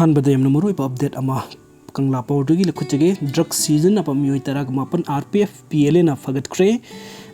अहानबदा Yamuna Maruoiba update ama Kangla Powdergi Lakuchage, drug Sijannaba Meeoi Taragmapan Rpf Pla Fagatkhre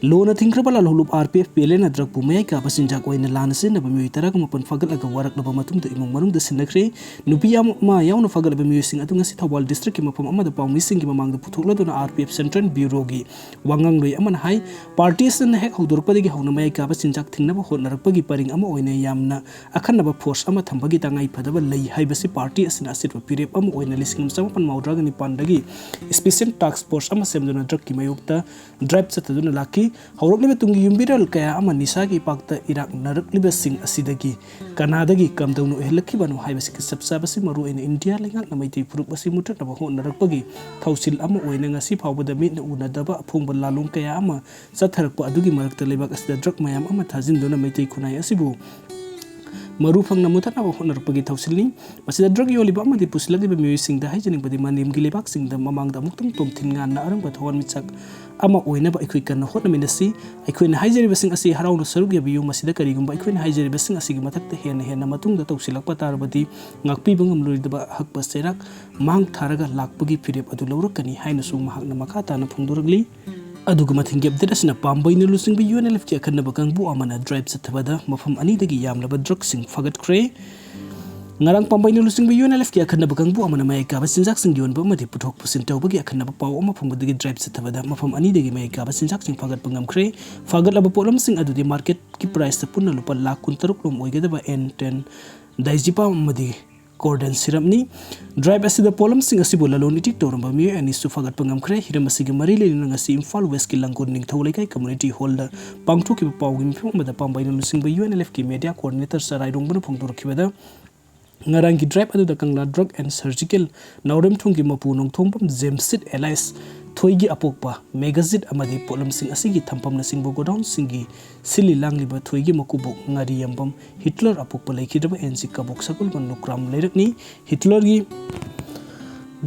Lona Thinkrabala Hulu Rpf Pla drug Pumeka Basinjak in the Lanasin of Meeoi Taragmapan Fagat Warak Nabamatum the Imarum the Sinakre, Nupiam Ma Yauna Fagat Amusing Atungasitawal district Mapama the Pau missing among the Putula Rpf Central Bureaugi, Wangangri Aman High, parties and Hek Hudurpadi Honameka Basinjak Tinaba Honarpagi Paring Amo in a Yamna, Akanaba Force Amatambagi Tangai Padaba Lay Hibasi party as in a sit of period Amo in a listing some upon Maudrag and Pandagi, Special Task Force Amasem Drug Kimayukta, Drive Sataduna Laki, Horoglibatungi Yumbiral Kaya Ama Nisagi Pakta Iraq Narklibasing Asidagi, Kanadagi come down to Helakibano Hibasi Sabsabasi Maru in India, Linga Namati Purupasi Mutat Nabahon Narpagi, Kausil Amo winning a sip over the mid Unadaba Pumba Lalung Kayama, Satarpa Adugi Mark the Lebak as the drug Mayam Amatazin Dona Mate Kunaya Sibu. Marufang namutan ako narpagi tawsilni masida drug yolibama di puslagi ba musing da hygienic ba di manim gilibak sing da mamang da muktum tumtin nga na arang batawan mitsak ama oina ba ikoi kan hot na minasi ikoi na hygienic basing asi haraw no sarug ya biyo masida karigum ba ikoi na hygienic basing asi gi matak ta hen na matung da tawsilak patar ba di ngakpi bangam luri da ba hak ba serak mang tharaga lakpagi firep adu lawrakani haina sung mahak na makata na phungduragli Adugama think of the Asana Pamba in losing by Unlf Kanabakang Buamana drives at Tabada, Mafam Anidagi Yamlaba Drugsing Fagatkhre. Narang Pamba in losing by Unlf Kanabakang Buamana Mayaka, since Jackson Yun Bamati Putok Pusintobagia Kanabapa from the drives at Tabada, Mafam Anidagi Mayaka, since Jackson Fagat Pangam Cray, Fagat Labapolam sing adu the market keep price the Punalupa La Kuntarukum Oigada N10 Daijipa Madi. Gordon Siramni, drive as the poem sing a Sibula Lonity Toramba Meeoi and is to Fagat Pangamkhre, Hiramasiga Marili in a sim fall West Kilanguning Toleka community holder, Pangtuki Pawim from the Pamba in Lusing by Unlf media coordinator Sarai Dongbun from Turkiveda. Ngarangi drive adu the Kangla drug and surgical, Naurem Tungi Mapunong Tombam Zemsit Elias. Thoigi apokpa megazit amadi polam sing asigi thampam na singbo godown singi sili langliba thoigi makubo ngari yambam Hitler apokpa laikidaba NC kabok sakul man lukram leirakni Hitler gi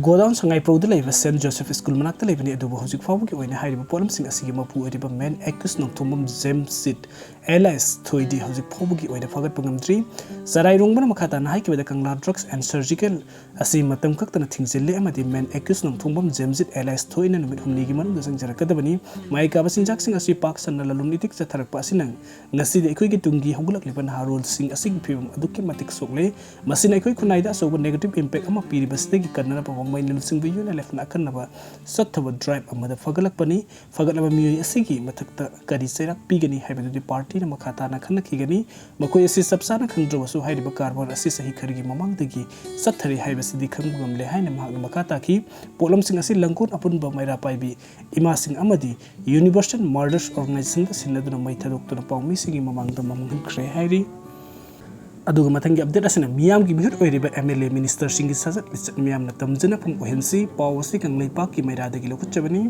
godown sangai pro de leva St Joseph School manakta levani adubo hojik fawu ki oina hairiba polam sing asigi mapu ediba men accus nong thomam zem sit LS thoidi hojik fawu ki oina fagat pangamdri zarai rongbana makata na haiki weda Kangla drugs and surgical asi matam kaktana thingzelle amadi men accus nong thomam zemzit LS thoina numit humni gi manung dasang jarakadabani mai ka basin jaksing asi pak sanna lalumnitik sa tharak pasinang ngasi de ikoi gi tungi hogulak liban harol sing asig phim aduki matik sokle masina ikoi kunaida so negative impact ama piribasde gi kanna pa mai nusing bi Unlf na kanaba sathaba drive amada fagalak pani fagalaba Meeoi asigi mathakta kari serak pigani haibadu party na makhata na khanna khigani makoi asi sabsana khangdro su hairiba carbon asi sahi kharigi mamang dagi sathari haibasi di khangbam le haina mahak makata ki polam sing asi langkun apun ba maira paibi ima sing amadi Universal Murders Organization da sinaduna mai thadok to pawmi singi mamang da mamang khre hairi aduga mathangi update asina miyam gi bihut oiriba MLA minister singi sajat miyam na tamjana phum ohensi pawsi kanglei pa ki maira dagi lokut chabani